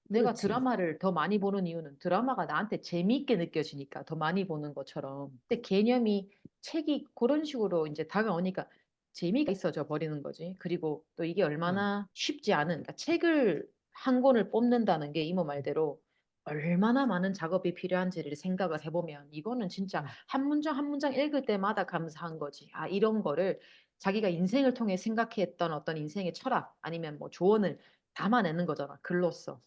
Speaker 2: 내가
Speaker 1: 그렇지.
Speaker 2: 드라마를 더 많이 보는 이유는 드라마가 나한테 재미있게 느껴지니까 더 많이 보는 것처럼. 근데 개념이 책이 그런 식으로 이제 다가오니까 재미가 있어져 버리는 거지. 그리고 또 이게
Speaker 1: 응,
Speaker 2: 얼마나 쉽지 않은, 그러니까 책을 한 권을 뽑는다는 게 이모 말대로 얼마나 많은 작업이 필요한지를 생각을 해보면 이거는 진짜
Speaker 1: 응.
Speaker 2: 한 문장 한 문장 읽을 때마다 감사한 거지. 아, 이런 거를 자기가 인생을 통해 생각했던 어떤 인생의 철학 아니면 뭐 조언을 담아내는 거잖아, 글로써.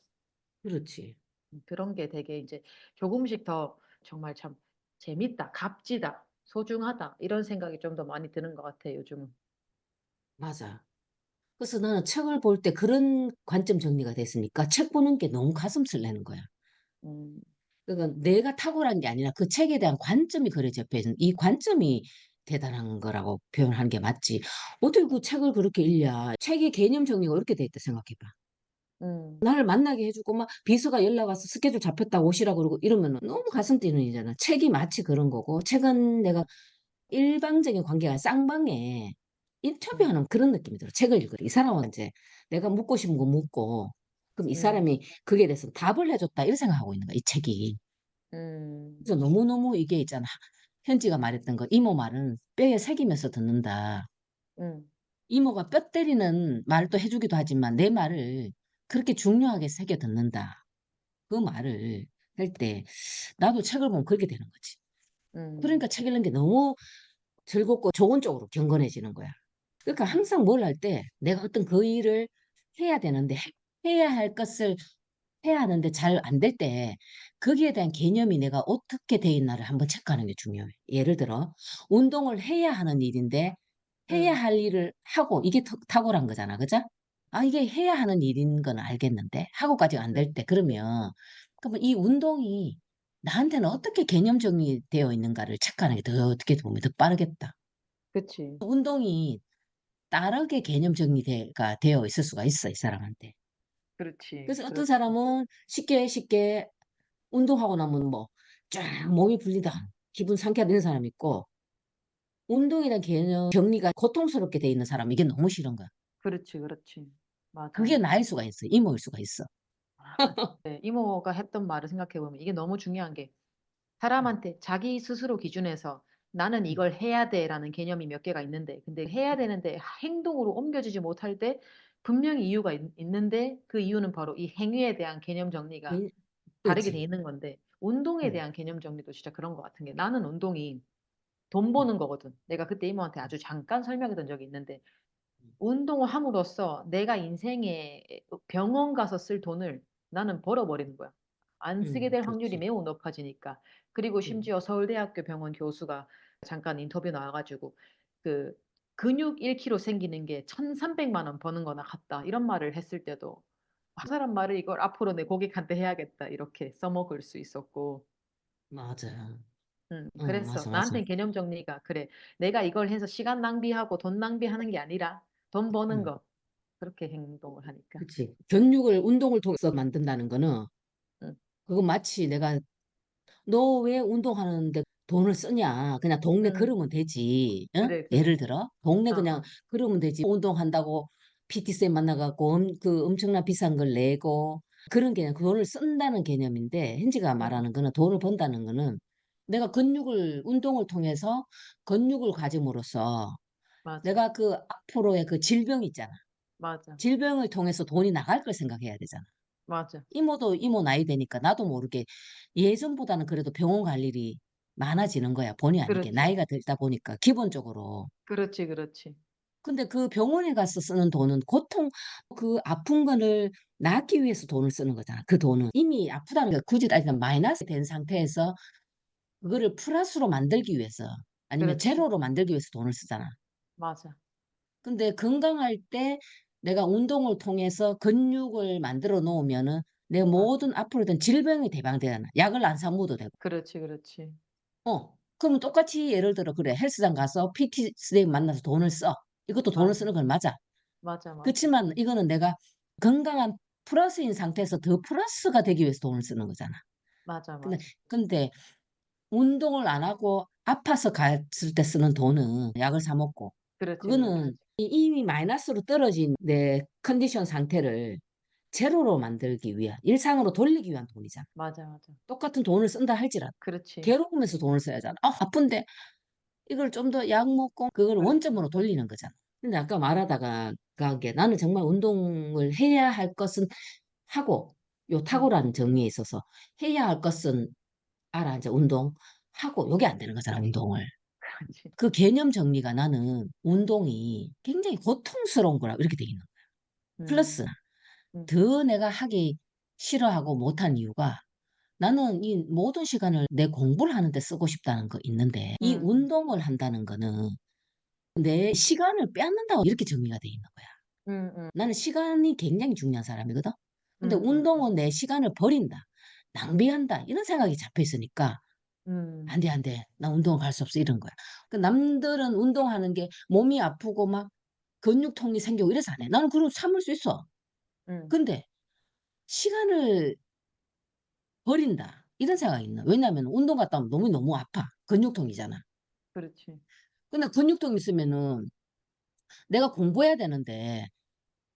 Speaker 1: 그렇지.
Speaker 2: 그런 게 되게 이제 조금씩 더 정말 참 재밌다, 값지다, 소중하다 이런 생각이 좀 더 많이 드는 것 같아 요즘은.
Speaker 1: 맞아. 그래서 나는 책을 볼 때 그런 관점 정리가 됐으니까 책 보는 게 너무 가슴 설레는 거야.
Speaker 2: 음,
Speaker 1: 그러니까 내가 탁월한 게 아니라 그 책에 대한 관점이 그래 적혀 있는 이 관점이 대단한 거라고 표현하는 게 맞지. 어떻게 그 책을 그렇게 읽냐. 책의 개념 정리가 이렇게 돼 있다 생각해봐.
Speaker 2: 음,
Speaker 1: 나를 만나게 해주고 막 비서가 연락 와서 스케줄 잡혔다고 오시라고 그러고 이러면 너무 가슴 뛰는 일이잖아. 책이 마치 그런 거고 책은 내가 일방적인 관계가 아니라 쌍방에
Speaker 2: 음,
Speaker 1: 인터뷰하는 그런 느낌이 들어. 책을 읽으래. 이 사람은 이제 내가 묻고 싶은 거 묻고 그럼 이
Speaker 2: 음,
Speaker 1: 사람이 그게 대해서 답을 해줬다 이렇게 생각하고 있는 거야. 이 책이.
Speaker 2: 음,
Speaker 1: 그래서 너무너무 이게 있잖아. 현지가 말했던 거 이모 말은 뼈에 새기면서 듣는다.
Speaker 2: 음,
Speaker 1: 이모가 뼈 때리는 말도 해주기도 하지만 내 말을 그렇게 중요하게 새겨 듣는다. 그 말을 할 때 나도 책을 보면 그렇게 되는 거지. 그러니까
Speaker 2: 음,
Speaker 1: 책 읽는 게 너무 즐겁고 좋은 쪽으로 경건해지는 거야. 그러니까 항상 뭘 할 때 내가 어떤 그 일을 해야 되는데 해야 할 것을 해야 하는데 잘 안 될 때 거기에 대한 개념이 내가 어떻게 돼 있나를 한번 체크하는 게 중요해. 예를 들어 운동을 해야 하는 일인데 해야
Speaker 2: 음,
Speaker 1: 할 일을 하고 이게 탁월한 거잖아. 그죠? 아, 이게 해야 하는 일인 건 알겠는데 하고까지 안 될
Speaker 2: 음,
Speaker 1: 때 그러면 이 운동이 나한테는 어떻게 개념 정리되어 있는가를 체크하는 게 더 어떻게 보면 더 빠르겠다.
Speaker 2: 그치,
Speaker 1: 운동이 다르게 개념 정리가 되어 있을 수가 있어, 이 사람한테.
Speaker 2: 그렇지,
Speaker 1: 그래서 어떤
Speaker 2: 그렇지,
Speaker 1: 사람은 쉽게 쉽게 운동하고 나면 뭐 쫙 몸이 풀리다 기분 상쾌하다 사람 있고 운동이란 개념 정리가 고통스럽게 돼 있는 사람 이게 너무 싫은 거야.
Speaker 2: 그렇지, 그렇지.
Speaker 1: 그게
Speaker 2: 맞아.
Speaker 1: 나일 수가 있어. 이모일 수가 있어.
Speaker 2: 네, 이모가 했던 말을 생각해보면 이게 너무 중요한 게
Speaker 1: 음,
Speaker 2: 사람한테 자기 스스로 기준에서 나는
Speaker 1: 음,
Speaker 2: 이걸 해야 돼라는 개념이 몇 개가 있는데, 근데 해야 되는데 행동으로 옮겨지지 못할 때 분명히 이유가 있는데 그 이유는 바로 이 행위에 대한 개념 정리가
Speaker 1: 그-
Speaker 2: 다르게 돼
Speaker 1: 그렇지.
Speaker 2: 있는 건데, 운동에
Speaker 1: 음,
Speaker 2: 대한 개념 정리도 진짜 그런 것 같은 게 나는 운동이 돈
Speaker 1: 음,
Speaker 2: 버는 거거든. 내가 그때 이모한테
Speaker 1: 음,
Speaker 2: 아주 잠깐 설명해 준 적이 있는데
Speaker 1: 음,
Speaker 2: 운동을 함으로써 내가 인생에 병원 가서 쓸 돈을 나는 벌어버리는 거야. 안 쓰게 될 확률이
Speaker 1: 그렇지.
Speaker 2: 매우 높아지니까. 그리고
Speaker 1: 음,
Speaker 2: 심지어 서울대학교 병원 교수가 잠깐 인터뷰 나와가지고 그 근육 1kg 생기는 게 1,300만 원 버는 거나 같다. 이런 말을 했을 때도 그 사람 말을 이걸 앞으로 내 고객한테 해야겠다. 이렇게 써먹을 수 있었고.
Speaker 1: 맞아.
Speaker 2: 그래서
Speaker 1: 맞아, 맞아.
Speaker 2: 나한테는 개념 정리가 그래. 내가 이걸 해서 시간 낭비하고 돈 낭비하는 게 아니라 돈 버는
Speaker 1: 음,
Speaker 2: 거. 그렇게 행동을 하니까.
Speaker 1: 그렇지. 근육을 운동을 통해서 만든다는 거는
Speaker 2: 응,
Speaker 1: 그거 마치 내가 너 왜 운동하는데 돈을 쓰냐? 그냥 동네
Speaker 2: 응,
Speaker 1: 걸으면 되지. 응?
Speaker 2: 그래, 그래.
Speaker 1: 예를 들어 동네
Speaker 2: 어,
Speaker 1: 그냥
Speaker 2: 어,
Speaker 1: 걸으면 되지. 운동한다고 PT쌤 만나갖고 그 엄청난 비싼 걸 내고 그런 개념, 그 돈을 쓴다는 개념인데 현지가
Speaker 2: 응,
Speaker 1: 말하는 거는 돈을 번다는 거는 내가 근육을 운동을 통해서 근육을 가짐으로써
Speaker 2: 맞아,
Speaker 1: 내가 그 앞으로의 그 질병 있잖아.
Speaker 2: 맞아,
Speaker 1: 질병을 통해서 돈이 나갈 걸 생각해야 되잖아.
Speaker 2: 맞아.
Speaker 1: 이모도 이모 나이 되니까 나도 모르게 예전보다는 그래도 병원 갈 일이 많아지는 거야. 본의 아니게.
Speaker 2: 그렇지,
Speaker 1: 나이가 들다 보니까 기본적으로.
Speaker 2: 그렇지, 그렇지,
Speaker 1: 근데 그 병원에 가서 쓰는 돈은 고통, 그 아픈 거를 낫기 위해서 돈을 쓰는 거잖아. 그 돈은 이미 아프다는 게 굳이 따지면 마이너스 된 상태에서 그거를 플러스로 만들기 위해서 아니면
Speaker 2: 그렇지.
Speaker 1: 제로로 만들기 위해서 돈을 쓰잖아.
Speaker 2: 맞아,
Speaker 1: 근데 건강할 때 내가 운동을 통해서 근육을 만들어 놓으면은 내
Speaker 2: 맞아.
Speaker 1: 모든 앞으로든 질병이 대방되잖아. 약을 안 사 먹어도 되고.
Speaker 2: 그렇지, 그렇지.
Speaker 1: 그럼 똑같이 예를 들어 그래 헬스장 가서 PT 선생님 만나서 돈을 써. 이것도 돈을
Speaker 2: 맞아,
Speaker 1: 쓰는 건 맞아.
Speaker 2: 맞아, 맞아,
Speaker 1: 그렇지만 이거는 내가 건강한 플러스인 상태에서 더 플러스가 되기 위해서 돈을 쓰는 거잖아.
Speaker 2: 맞아,
Speaker 1: 근데
Speaker 2: 맞아.
Speaker 1: 근데 운동을 안 하고 아파서 갔을 때 쓰는 돈은 약을 사 먹고
Speaker 2: 그렇지, 그렇지.
Speaker 1: 그거는 이미 마이너스로 떨어진 내 컨디션 상태를 제로로 만들기 위한, 일상으로 돌리기 위한 돈이잖아.
Speaker 2: 맞아, 맞아.
Speaker 1: 똑같은 돈을 쓴다 할지라도
Speaker 2: 그렇지.
Speaker 1: 괴로우면서 돈을 써야잖아. 아픈데 이걸 좀 더 약 먹고 그걸
Speaker 2: 그렇지.
Speaker 1: 원점으로 돌리는 거잖아. 근데 아까 말하다가 게 나는 정말 운동을 해야 할 것은 하고, 요
Speaker 2: 응,
Speaker 1: 탁월한 정리에 있어서 해야 할 것은 알아. 이제 운동 하고 요게 안 되는 거잖아, 운동을.
Speaker 2: 그렇지.
Speaker 1: 그 개념 정리가 나는 운동이 굉장히 고통스러운 거라 이렇게 돼 있는 거야.
Speaker 2: 음,
Speaker 1: 플러스
Speaker 2: 음,
Speaker 1: 더 내가 하기 싫어하고 못한 이유가, 나는 이 모든 시간을 내 공부를 하는데 쓰고 싶다는 거 있는데, 이
Speaker 2: 음,
Speaker 1: 운동을 한다는 거는 내 시간을 빼앗는다고 이렇게 정리가 돼 있는 거야.
Speaker 2: 음, 음,
Speaker 1: 나는 시간이 굉장히 중요한 사람이거든. 근데
Speaker 2: 음, 음,
Speaker 1: 운동은 내 시간을 버린다, 낭비한다 이런 생각이 잡혀 있으니까 안
Speaker 2: 음,
Speaker 1: 돼, 안 돼. 나 운동을 갈 수 없어 이런 거야. 그 남들은 운동하는 게 몸이 아프고 막 근육통이 생기고 이래서 안 해. 나는 그걸 참을 수 있어.
Speaker 2: 음,
Speaker 1: 근데 시간을 버린다 이런 생각이 있나? 왜냐하면 운동 갔다 오면 몸이 너무 아파. 근육통이잖아.
Speaker 2: 그렇지.
Speaker 1: 근데 근육통 있으면은 내가 공부해야 되는데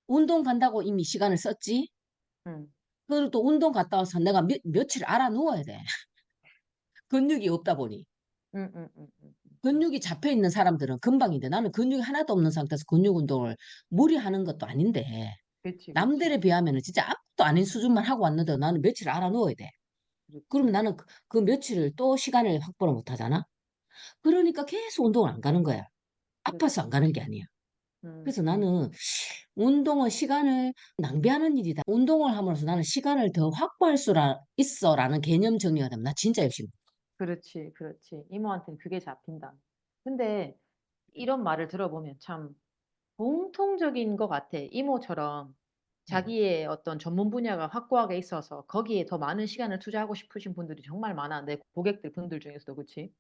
Speaker 1: 운동 간다고 이미 시간을 썼지?
Speaker 2: 음,
Speaker 1: 그리고 또 운동 갔다 와서 내가 며칠 알아 누워야 돼. 근육이 없다 보니. 근육이 잡혀 있는 사람들은 금방인데 나는 근육이 하나도 없는 상태에서 근육 운동을 무리하는 것도 아닌데
Speaker 2: 그렇지, 그렇지,
Speaker 1: 남들에 비하면은 진짜 아무것도 아닌 수준만 하고 왔는데 나는 며칠 알아 누워야 돼. 그러면
Speaker 2: 그렇지.
Speaker 1: 나는 그 며칠을 또 시간을 확보를 못 하잖아. 그러니까 계속 운동을 안 가는 거야. 아파서 안
Speaker 2: 그렇지.
Speaker 1: 가는 게 아니야.
Speaker 2: 음,
Speaker 1: 그래서
Speaker 2: 음,
Speaker 1: 나는 운동은 시간을 낭비하는 일이다. 운동을 함으로써 나는 시간을 더 확보할 수 있어라는 개념 정리가 되면 나 진짜 열심히.
Speaker 2: 그렇지, 그렇지. 이모한테는 그게 잡힌다. 근데 이런 말을 들어보면 참 공통적인 것 같아. 이모처럼
Speaker 1: 응,
Speaker 2: 자기의 어떤 전문 분야가 확고하게 있어서 거기에 더 많은 시간을 투자하고 싶으신 분들이 정말 많아. 내 고객들 분들 중에서도 그렇지.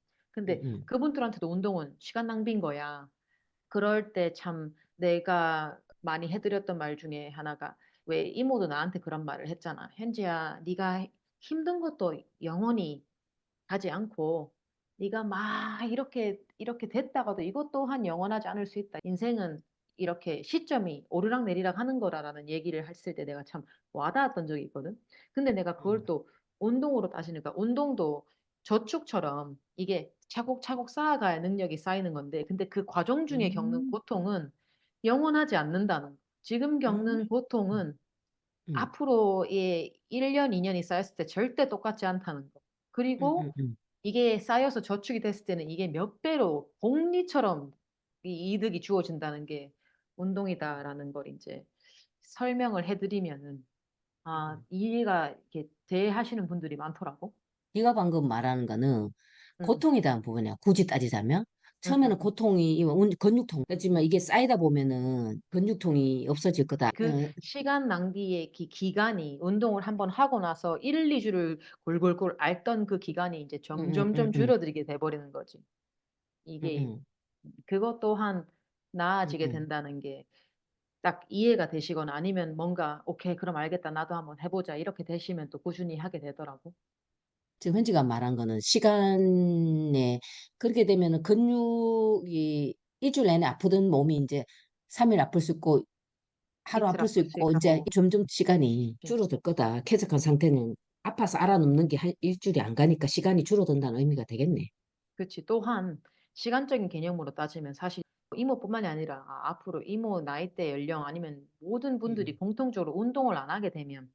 Speaker 1: 응,
Speaker 2: 근데
Speaker 1: 응,
Speaker 2: 그분들한테도 운동은 시간 낭비인 거야. 그럴 때 참 내가 많이 해드렸던 말 중에 하나가 왜 이모도 나한테 그런 말을 했잖아. 현지야, 네가 힘든 것도 영원히 가지 않고 네가 막 이렇게 됐다가도 이것 또한 영원하지 않을 수 있다. 인생은 이렇게 시점이 오르락 내리락 하는 거라라는 얘기를 했을 때 내가 참 와닿았던 적이 있거든. 근데 내가 그걸
Speaker 1: 응,
Speaker 2: 또 운동으로 따지니까 운동도 저축처럼 이게 차곡차곡 쌓아가야 능력이 쌓이는 건데 근데 그 과정 중에 겪는
Speaker 1: 응,
Speaker 2: 고통은 영원하지 않는다는 거. 지금
Speaker 1: 응,
Speaker 2: 겪는 고통은
Speaker 1: 응,
Speaker 2: 앞으로의 1년, 2년이 쌓였을 때 절대 똑같지 않다는 거.
Speaker 1: 응, 응,
Speaker 2: 그리고
Speaker 1: 응.
Speaker 2: 이게 쌓여서 저축이 됐을 때는 이게 몇 배로 복리처럼 이 이득이 주어진다는 게 운동이다라는 걸 이제 설명을 해드리면은 아,
Speaker 1: 응.
Speaker 2: 이해가 이렇게 돼 하시는 분들이 많더라고.
Speaker 1: 네가 방금 말하는 거는
Speaker 2: 응,
Speaker 1: 고통에 대한 부분이야. 굳이 따지자면.
Speaker 2: 응, 응,
Speaker 1: 처음에는
Speaker 2: 응.
Speaker 1: 고통이 근육통. 그렇지만 이게 쌓이다 보면은 근육통이 없어질 거다.
Speaker 2: 그 시간 낭비의 기간이 운동을 한번 하고 나서 1, 2주를 골골골 앓던 그 기간이 이제
Speaker 1: 응, 응, 응,
Speaker 2: 점점점
Speaker 1: 응,
Speaker 2: 줄어들게 돼버리는 거지.
Speaker 1: 응,
Speaker 2: 이게
Speaker 1: 응,
Speaker 2: 그것 또한
Speaker 1: 응,
Speaker 2: 나아지게
Speaker 1: 응.
Speaker 2: 된다는 게 딱 이해가 되시거나 아니면 뭔가 오케이 그럼 알겠다 나도 한번 해보자 이렇게 되시면 또 꾸준히 하게 되더라고.
Speaker 1: 지금 현지가 말한 거는 시간에 그렇게 되면은 근육이 일주일 내내 아프던 몸이 이제 3일 아플 수 있고 하루
Speaker 2: 이틀
Speaker 1: 아플 수
Speaker 2: 아플 수
Speaker 1: 있고 이제
Speaker 2: 있고
Speaker 1: 점점 시간이 줄어들 거다. 쾌적한 상태는 아파서 알아눕는 게 한 일주일이 안 가니까 시간이 줄어든다는 의미가 되겠네.
Speaker 2: 그렇지. 또한 시간적인 개념으로 따지면 사실 이모뿐만이 아니라 앞으로 이모 나이대 연령 아니면 모든 분들이
Speaker 1: 응,
Speaker 2: 공통적으로 운동을 안 하게 되면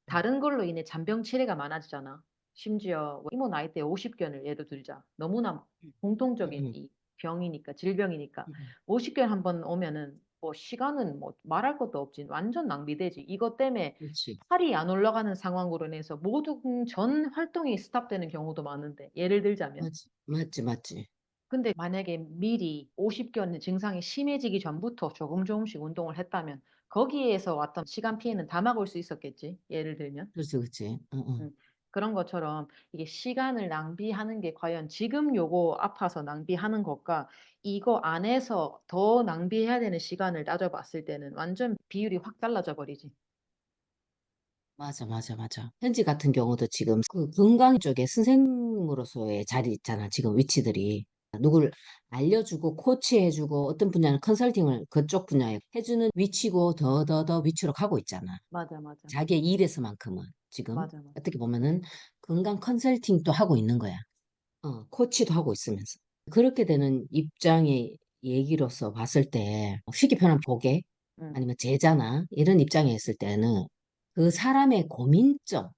Speaker 1: 응,
Speaker 2: 다른 걸로 인해 잔병 치레가 많아지잖아. 심지어 뭐 이모 나이대 50견을 예로 들자. 너무나
Speaker 1: 응, 응,
Speaker 2: 공통적인
Speaker 1: 응,
Speaker 2: 이 병이니까 질병이니까
Speaker 1: 응,
Speaker 2: 50견 한 번 오면은 뭐 시간은 뭐 말할 것도 없지. 완전 낭비되지. 이것 때문에
Speaker 1: 그렇지.
Speaker 2: 살이 안 올라가는 상황으로 인해서 모든 전 활동이 스탑되는 경우도 많은데 예를 들자면
Speaker 1: 맞지, 맞지, 맞지.
Speaker 2: 근데 만약에 미리 50견 증상이 심해지기 전부터 조금 조금씩 운동을 했다면 거기에서 왔던 시간 피해는 다 막을 수 있었겠지. 예를 들면.
Speaker 1: 그렇지, 그렇지. 응, 응.
Speaker 2: 음, 그런 것처럼 이게 시간을 낭비하는 게 과연 지금 요거 아파서 낭비하는 것과 이거 안에서 더 낭비해야 되는 시간을 따져봤을 때는 완전 비율이 확 달라져 버리지.
Speaker 1: 맞아, 맞아, 맞아. 현지 같은 경우도 지금 그 건강 쪽에 선생님으로서의 자리 있잖아. 지금 위치들이. 누구를 알려주고 코치해주고 어떤 분야는 컨설팅을 그쪽 분야에 해주는 위치고 더 위치로 가고 있잖아.
Speaker 2: 맞아, 맞아.
Speaker 1: 자기의 일에서만큼은 지금
Speaker 2: 맞아, 맞아.
Speaker 1: 어떻게 보면은 건강 컨설팅도 하고 있는 거야. 코치도 하고 있으면서. 그렇게 되는 입장의 얘기로서 봤을 때 쉽게 표현하면 고객
Speaker 2: 응,
Speaker 1: 아니면 제자나 이런 입장에 있을 때는 그 사람의 고민점이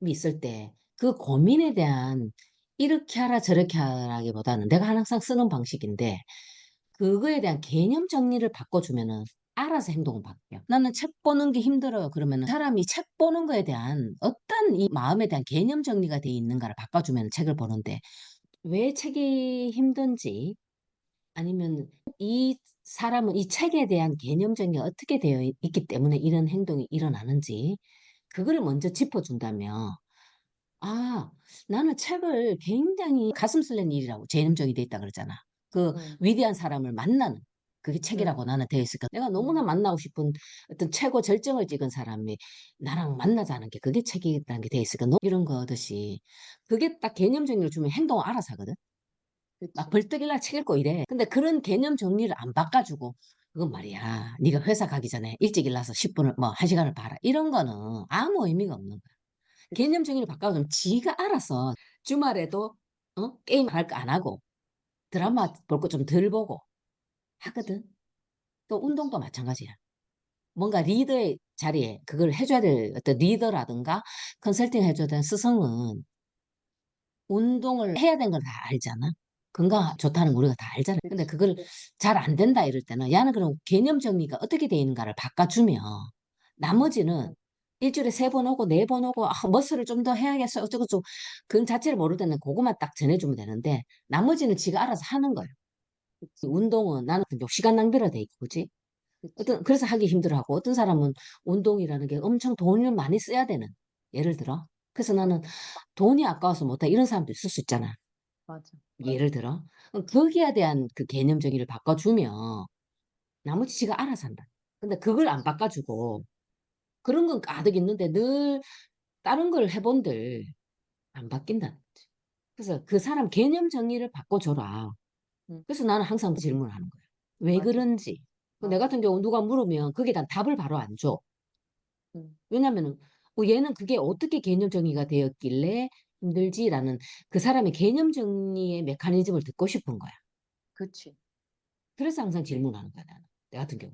Speaker 1: 있을 때 그 고민에 대한 이렇게 하라 저렇게 하라기보다는 내가 항상 쓰는 방식인데 그거에 대한 개념 정리를 바꿔주면은 알아서 행동을 바뀌어. 나는 책 보는 게 힘들어요. 그러면은 사람이 책 보는 거에 대한 어떤 이 마음에 대한 개념 정리가 돼 있는가를 바꿔주면 책을 보는데 왜 책이 힘든지 아니면 이 사람은 이 책에 대한 개념 정리가 어떻게 되어 있기 때문에 이런 행동이 일어나는지 그거를 먼저 짚어준다면 아, 나는 책을 굉장히 가슴 설레는 일이라고 재능적이 돼 있다 그러잖아. 그
Speaker 2: 응,
Speaker 1: 위대한 사람을 만나는 그게
Speaker 2: 응,
Speaker 1: 책이라고 나는 되어 있을까. 내가 너무나
Speaker 2: 응.
Speaker 1: 만나고 싶은 어떤 최고 절정을 찍은 사람이 나랑 만나자는 게 그게 책이라는 게 되어 있을까. 너 이런 거 하듯이 그게 딱 개념 정리를 주면 행동을 알아서 하거든. 막
Speaker 2: 그치.
Speaker 1: 벌떡 일어나 책 읽고 이래. 근데 그런 개념 정리를 안 바꿔주고 그건 말이야. 네가 회사 가기 전에 일찍 일어나서 10분을 뭐 1시간을 봐라. 이런 거는 아무 의미가 없는 거야.
Speaker 2: 그치.
Speaker 1: 개념 정리를 바꿔주면 지가 알아서 주말에도 게임 할 거 안 하고 드라마
Speaker 2: 그치.
Speaker 1: 볼 거 좀 덜 보고
Speaker 2: 그치.
Speaker 1: 하거든. 또
Speaker 2: 그치.
Speaker 1: 운동도 마찬가지야. 뭔가 리더의 자리에 그걸 해줘야 될 어떤 리더라든가 컨설팅 해줘야 되는 스승은 운동을 해야 되는 걸 다 알잖아. 건강
Speaker 2: 그치.
Speaker 1: 좋다는 거 우리가 다 알잖아. 근데
Speaker 2: 그치.
Speaker 1: 그걸 잘 안 된다 이럴 때는 야는 그럼 개념 정리가 어떻게 돼 있는가를 바꿔주면
Speaker 2: 응,
Speaker 1: 나머지는 일주일에 3번 오고 4번 오고 머슬을 좀 더 해야겠어 어쩌고저쩌고 그 자체를 모를 때는 그것만 딱 전해주면 되는데 나머지는 지가 알아서 하는 거예요.
Speaker 2: 그치.
Speaker 1: 운동은 나는 6시간 낭비로 돼 있고 그지?
Speaker 2: 그치.
Speaker 1: 그래서 하기 힘들어하고 어떤 사람은 운동이라는 게 엄청 돈을 많이 써야 되는 예를 들어 그래서 나는
Speaker 2: 맞아.
Speaker 1: 돈이 아까워서 못해 이런 사람도 있을 수 있잖아.
Speaker 2: 맞아.
Speaker 1: 예를 들어 거기에 대한 그 개념 정의를 바꿔주면 나머지 지가 알아서 한다. 근데 그걸 안
Speaker 2: 그치.
Speaker 1: 바꿔주고 그런 건 가득 있는데 늘 다른 걸 해본들 안 바뀐다. 그래서 그 사람 개념 정의를 바꿔줘라.
Speaker 2: 응,
Speaker 1: 그래서 나는 항상 질문하는 거야. 왜
Speaker 2: 맞아.
Speaker 1: 그런지. 내
Speaker 2: 맞아.
Speaker 1: 같은 경우 누가 물으면 거기에 대한 답을 바로 안 줘.
Speaker 2: 응,
Speaker 1: 왜냐면은 얘는 그게 어떻게 개념 정의가 되었길래 힘들지라는 그 사람의 개념 정리의 메커니즘을 듣고 싶은 거야.
Speaker 2: 그치.
Speaker 1: 그래서 항상 질문하는 거야, 나는. 내 같은 경우.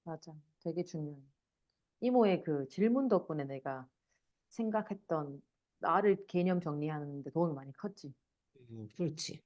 Speaker 2: 맞아. 되게 중요해. 이모의 그 질문 덕분에 내가 생각했던 나를 개념 정리하는 데 도움이 많이 컸지.
Speaker 1: 그렇지.